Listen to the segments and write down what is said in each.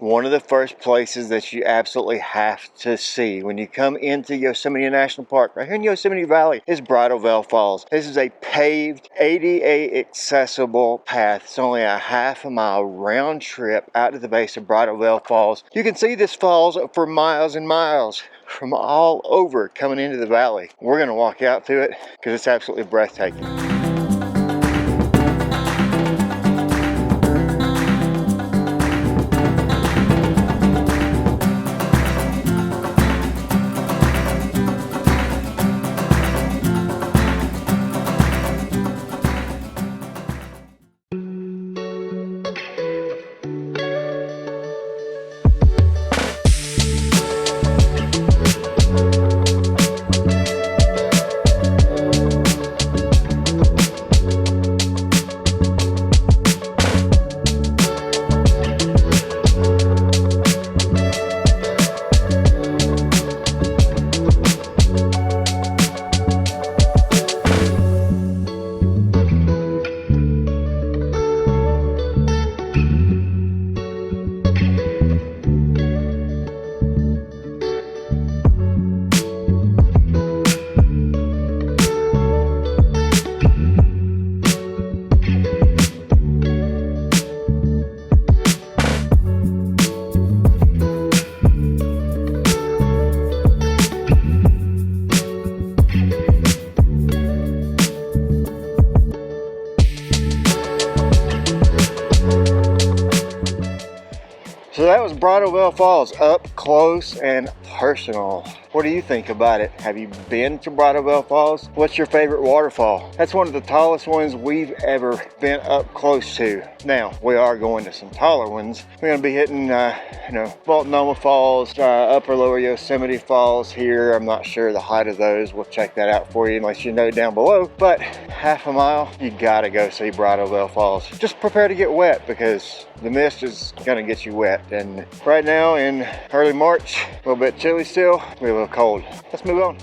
One of the first places that you absolutely have to see when you come into Yosemite National Park, right here in Yosemite Valley, is Bridal Veil Falls. This is a paved, ADA accessible path. It's only a half a mile round trip out to the base of Bridal Veil Falls. You can see this falls for miles and miles from all over coming into the valley. We're going to walk out to it because it's absolutely breathtaking. So that was Bridal Veil Falls, up close and personal. What do you think about it? Have you been to Bridal Veil Falls? What's your favorite waterfall? That's one of the tallest ones we've ever been up close to. Now, we are going to some taller ones. We're going to be hitting, Multnomah Falls, Upper Lower Yosemite Falls here. I'm not sure the height of those. We'll check that out for you unless you know down below. But half a mile, you gotta go see Bridal Veil Falls. Just prepare to get wet because the mist is gonna get you wet. And right now in early March, a little bit chilly still, we're a little cold. Let's move on.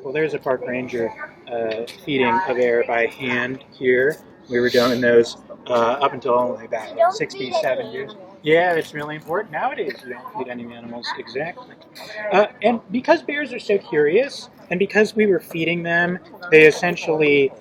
Well, there's a park ranger feeding of air by hand here. We were doing those up until only about 67 years. Yeah, it's really important nowadays. You don't feed any animals, exactly. And because bears are so curious, and because we were feeding them, they essentially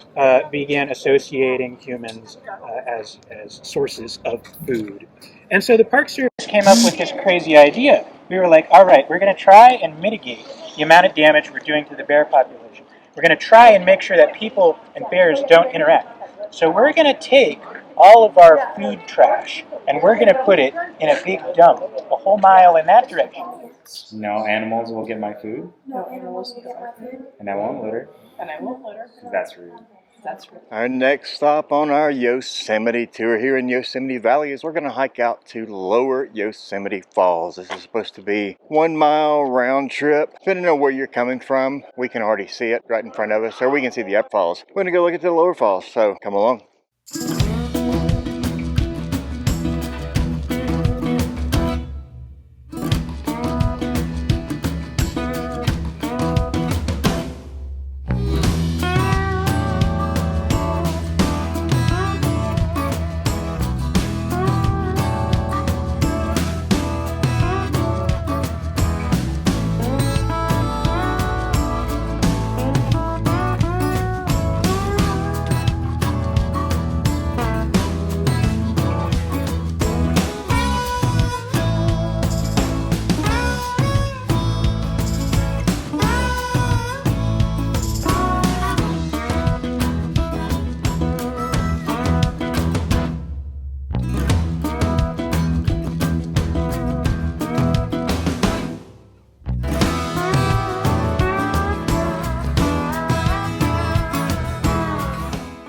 began associating humans as sources of food. And so the Park Service came up with this crazy idea. We were like, all right, we're going to try and mitigate the amount of damage we're doing to the bear population. We're going to try and make sure that people and bears don't interact. So we're going to take all of our food trash and we're going to put it in a big dump a whole mile in that direction. No animals will get my food? No animals will get my food. And I won't litter? And I won't litter. That's rude. That's right. Our next stop on our Yosemite tour here in Yosemite Valley is we're going to hike out to Lower Yosemite Falls. This is supposed to be 1 mile round trip. Depending on where you're coming from, we can already see it right in front of us, or we can see the upper falls. We're going to go look at the lower falls, so come along.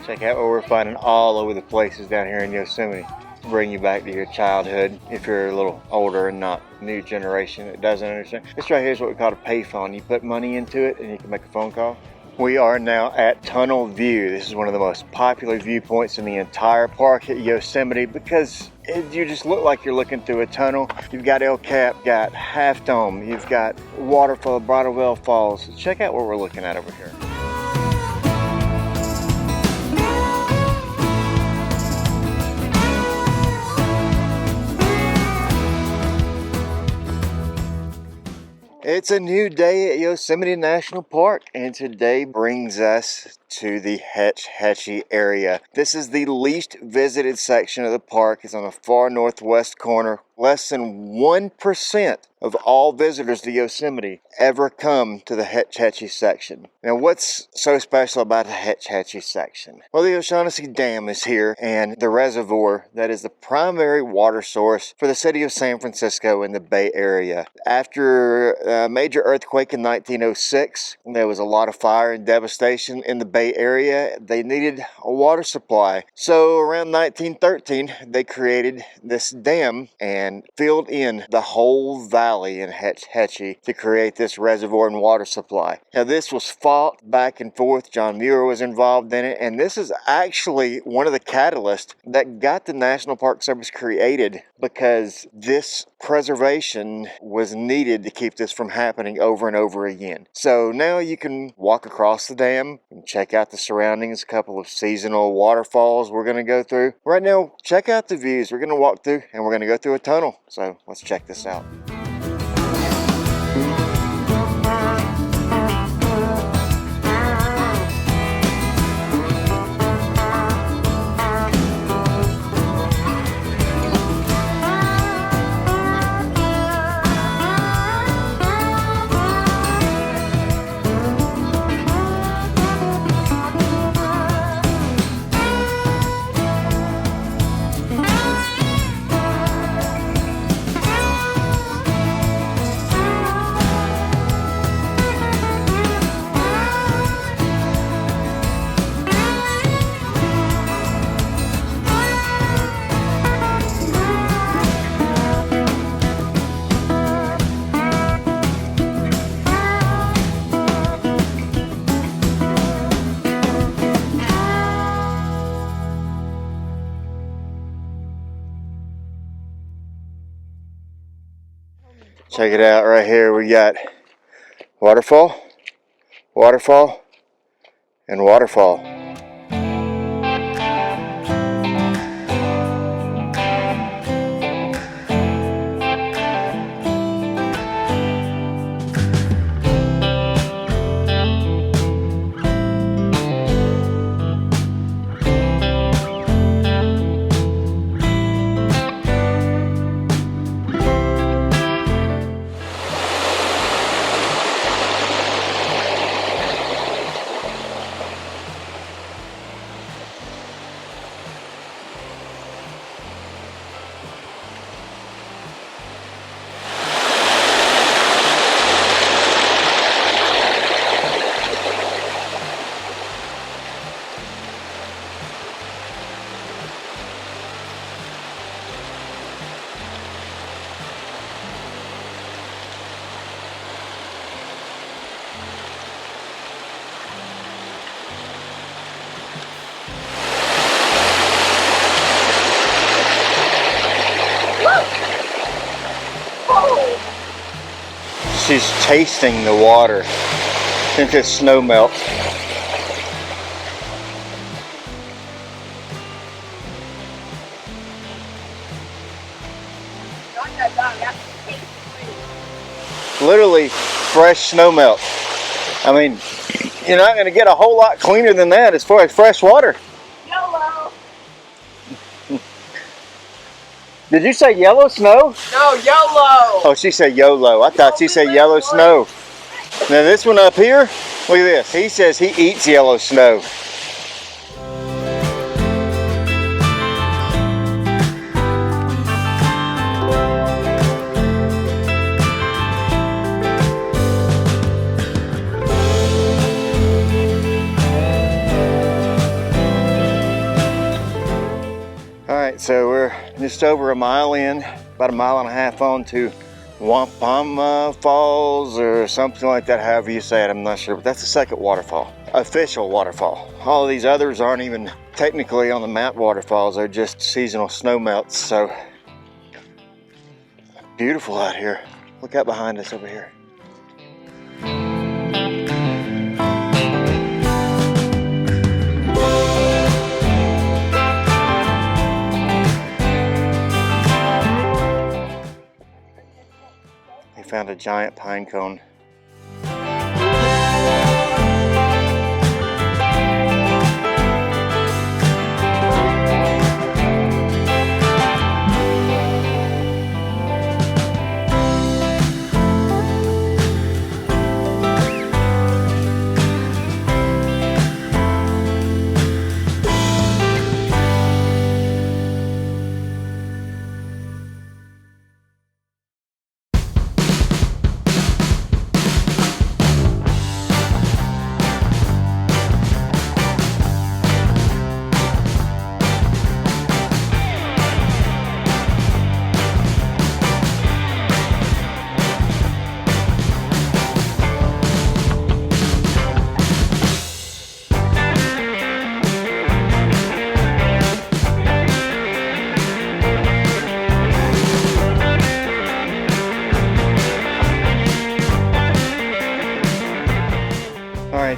Check out what we're finding all over the places down here in Yosemite. Bring you back to your childhood if you're a little older and not new generation that doesn't understand. This right here is what we call a payphone. You put money into it and you can make a phone call. We are now at Tunnel View. This is one of the most popular viewpoints in the entire park at Yosemite because you just look like you're looking through a tunnel. You've got El Cap, got Half Dome, you've got waterfall, Bridal Veil Falls. Check out what we're looking at over here. It's a new day at Yosemite National Park, and today brings us to the Hetch Hetchy area. This is the least visited section of the park. It's on the far northwest corner. Less than 1% of all visitors to Yosemite ever come to the Hetch Hetchy section. Now, what's so special about the Hetch Hetchy section? Well, the O'Shaughnessy Dam is here, and the reservoir that is the primary water source for the city of San Francisco and the Bay Area. After a major earthquake in 1906, there was a lot of fire and devastation in the Bay Area. They needed a water supply. So around 1913, they created this dam and filled in the whole valley in Hetch Hetchy to create this reservoir and water supply. Now, this was fought back and forth. John Muir was involved in it, and this is actually one of the catalysts that got the National Park Service created, because this preservation was needed to keep this from happening over and over again. So now you can walk across the dam and check out the surroundings. A couple of seasonal waterfalls we're going to go through. Right now, check out the views. We're going to walk through and we're going to go through a tunnel. So let's check this out. Check it out right here. We got waterfall, waterfall, and waterfall. She's tasting the water since it's snow melt. Literally fresh snow melt. I mean, you're not going to get a whole lot cleaner than that as far as fresh water. YOLO! Did you say yellow snow? No, YOLO! Oh, she said YOLO. I thought she said yellow snow. Now this one up here, look at this. He says he eats yellow snow. we're just over a mile in, about a mile and a half on to Wapama Falls or something like that, however you say it, I'm not sure, but that's the second waterfall, official waterfall. All of these others aren't even technically on the map waterfalls, they're just seasonal snow melts. So beautiful out here. Look out behind us over here. They found a giant pine cone.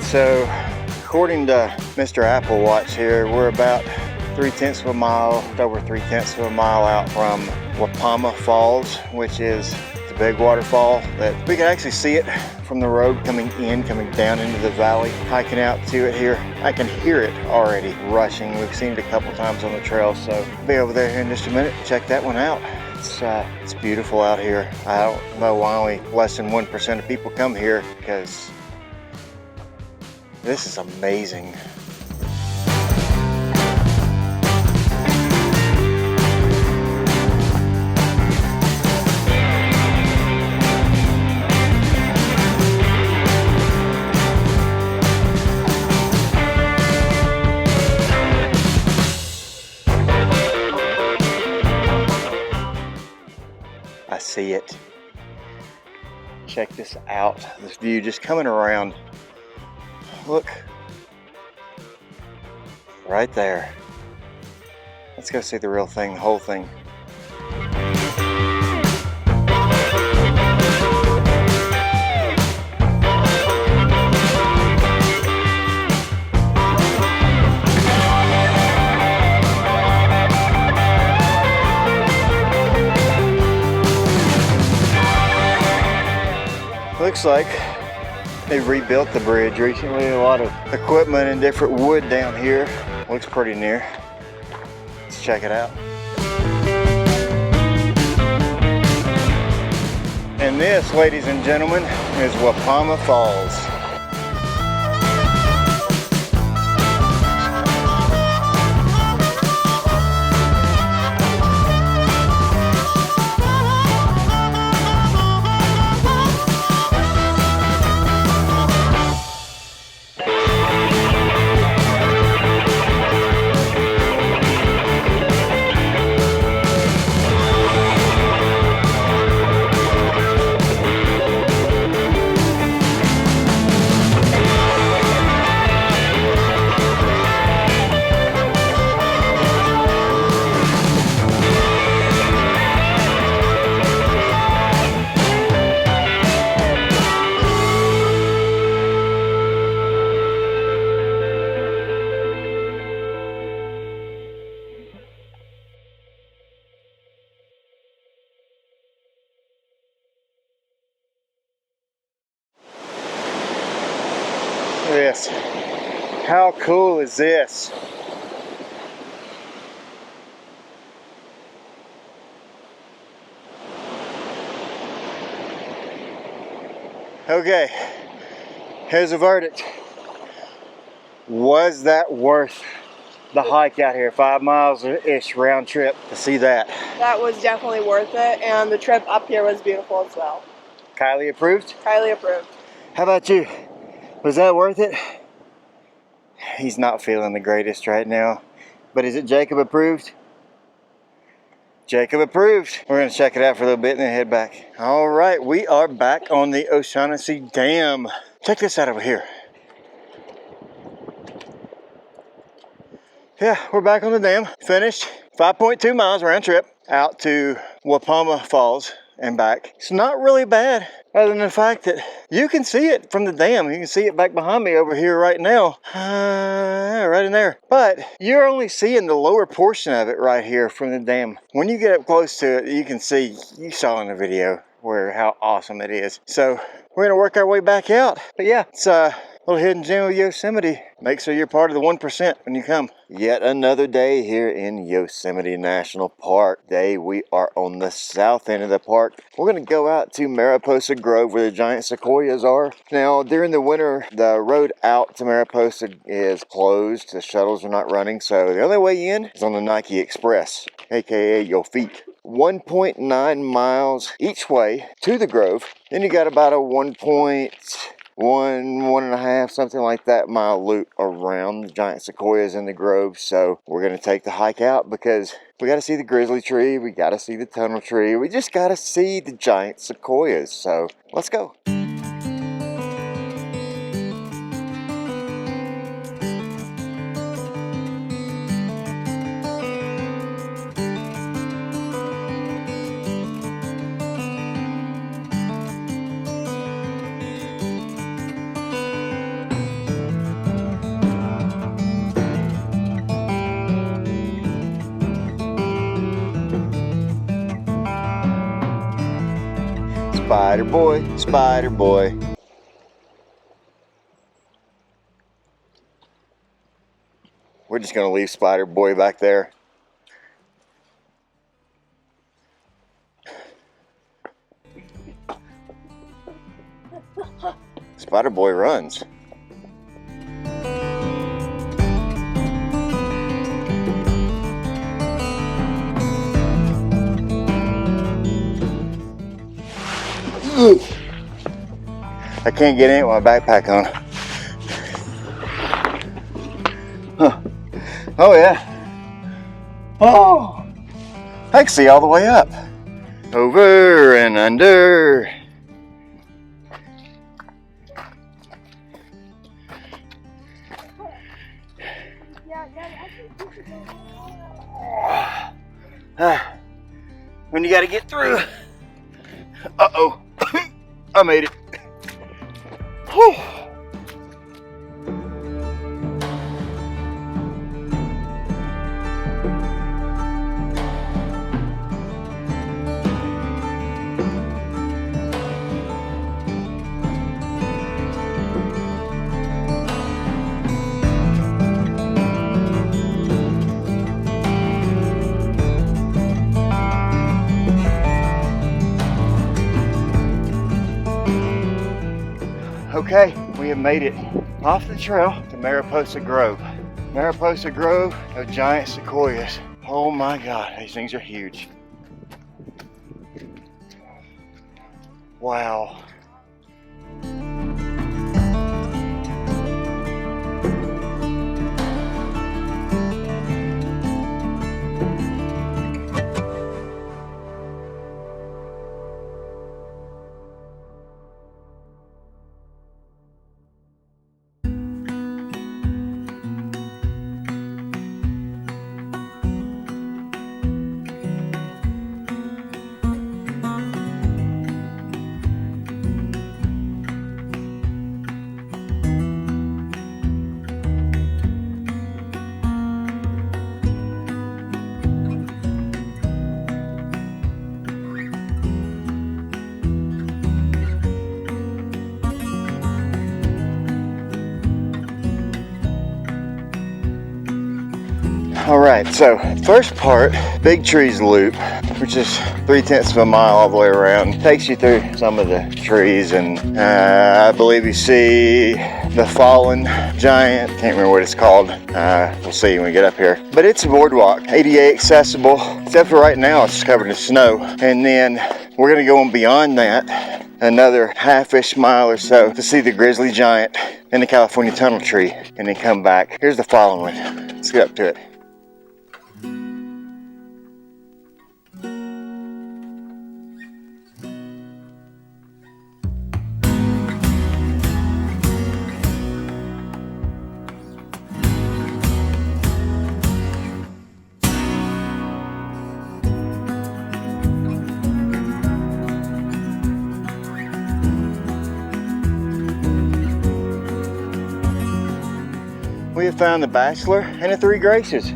So according to Mr. Apple Watch here, we're about 3/10 of a mile, over 3/10 of a mile out from Wapama Falls, which is the big waterfall that we can actually see it from the road coming down into the valley, hiking out to it here. I can hear it already rushing. We've seen it a couple times on the trail, so I'll be over there here in just a minute. Check that one out. It's beautiful out here. I don't know why only less than 1% of people come here, because this is amazing. I see it. Check this out. This view just coming around. Look, right there. Let's go see the real thing, the whole thing. Looks like they've rebuilt the bridge recently. A lot of equipment and different wood down here. Looks pretty near. Let's check it out. And this, ladies and gentlemen, is Wapama Falls. This. How cool is this? Okay, here's a verdict. Was that worth the hike out here? 5 miles-ish round trip to see that. That was definitely worth it, and the trip up here was beautiful as well. Kylie approved? Highly approved. How about you? Was that worth it? He's not feeling the greatest right now. But is it Jacob approved? Jacob approved. We're gonna check it out for a little bit and then head back. All right, we are back on the O'Shaughnessy Dam. Check this out over here. Yeah, we're back on the dam. Finished 5.2 miles round trip out to Wapama Falls and back. It's not really bad, other than the fact that you can see it from the dam. You can see it back behind me over here right now. Right in there. But you're only seeing the lower portion of it right here from the dam. When you get up close to it, you can see, you saw in the video, how awesome it is. So we're gonna work our way back out. But yeah, it's a little hidden gem of Yosemite. Make sure you're part of the 1% when you come. Yet another day here in Yosemite National Park. Today we are on the south end of the park. We're going to go out to Mariposa Grove where the giant sequoias are. Now during the winter, the road out to Mariposa is closed. The shuttles are not running, so the only way in is on the Nike Express, aka your feet. 1.9 miles each way to the grove. Then you got about a 1.5, something like that mile loop around the giant sequoias in the grove. So we're going to take the hike out because we got to see the grizzly tree, we got to see the tunnel tree, we just got to see the giant sequoias. So let's go. Spider boy, spider boy. We're just gonna leave spider boy back there. Spider boy runs. I can't get in with my backpack on. Huh. Oh yeah. Oh, I can see all the way up. Over and under. When you gotta get through. Uh-oh. I made it. Whew. Okay, we have made it off the trail to Mariposa Grove. Mariposa Grove of giant sequoias. Oh my God, these things are huge. Wow. All right, so first part, Big Trees Loop, which is 3/10 of a mile all the way around. Takes you through some of the trees, and I believe you see the fallen giant. Can't remember what it's called. We'll see when we get up here. But it's a boardwalk, ADA accessible, except for right now it's covered in snow. And then we're gonna go on beyond that, another half-ish mile or so to see the grizzly giant and the California tunnel tree, and then come back. Here's the fallen one. Let's get up to it. we have found the Bachelor and the 3 Graces.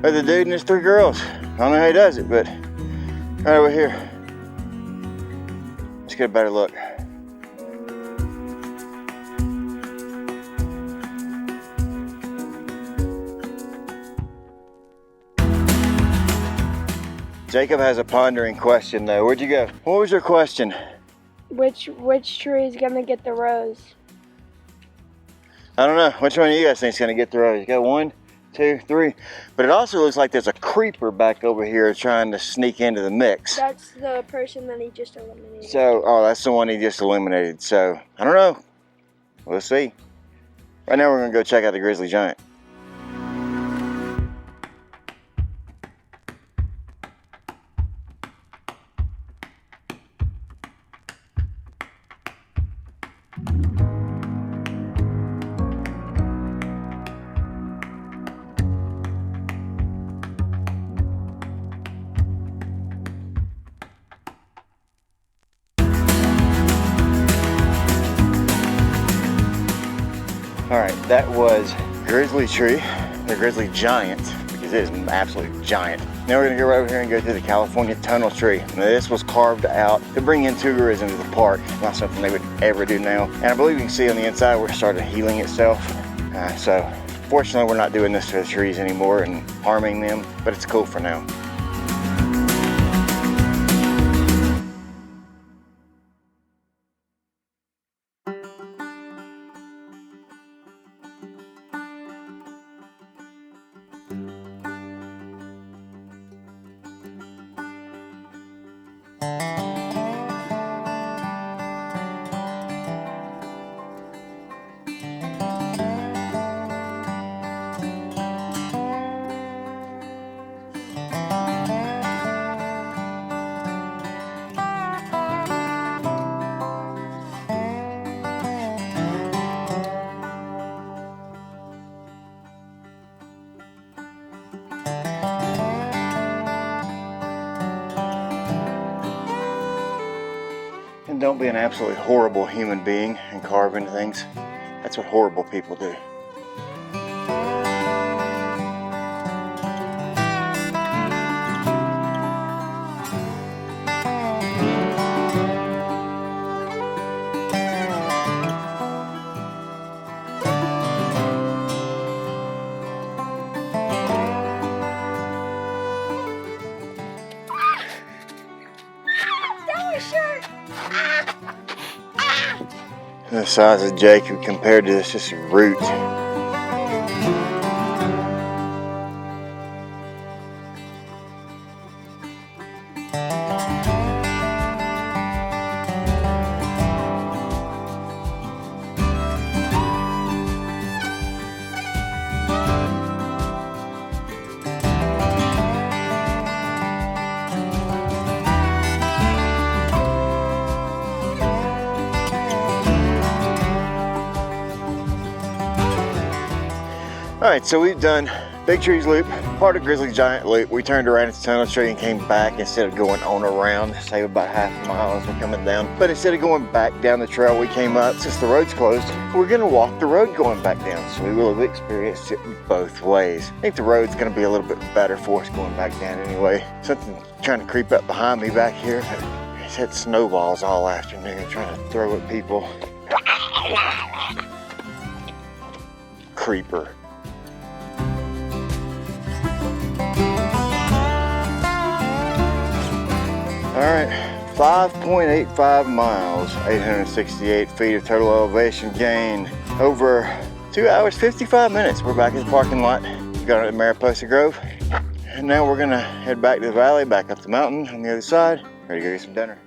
Or the dude and his 3 girls. I don't know how he does it, but right over here. Let's get a better look. Jacob has a pondering question though. Where'd you go? What was your question? Which tree is gonna get the rose? I don't know. Which one of you guys think is gonna get the rose? You got 1, 2, 3. But it also looks like there's a creeper back over here trying to sneak into the mix. That's the person that he just eliminated. So, oh, that's the one he just eliminated. So, I don't know. We'll see. Right now we're gonna go check out the grizzly giant. All right, that was grizzly tree, the grizzly giant, because it is an absolute giant. Now we're gonna go right over here and go to the California tunnel tree. Now this was carved out to bring in tourists into the park. Not something they would ever do now. And I believe you can see on the inside where it started healing itself. So fortunately we're not doing this to the trees anymore and harming them, but it's cool for now. And don't be an absolutely horrible human being and carve into things. That's what horrible people do. The size of Jacob compared to this just root. Alright, so we've done Big Trees Loop, part of Grizzly Giant Loop. We turned around at the tunnel tree and came back instead of going on around, save about half a mile as we're coming down. But instead of going back down the trail we came up, since the road's closed, we're gonna walk the road going back down. So we will have experienced it both ways. I think the road's gonna be a little bit better for us going back down anyway. Something trying to creep up behind me back here. It's had snowballs all afternoon trying to throw at people. Creeper. All right, 5.85 miles, 868 feet of total elevation gain. Over 2 hours, 55 minutes. We're back in the parking lot. We got at Mariposa Grove. And now we're gonna head back to the valley, back up the mountain on the other side. Ready to go get some dinner.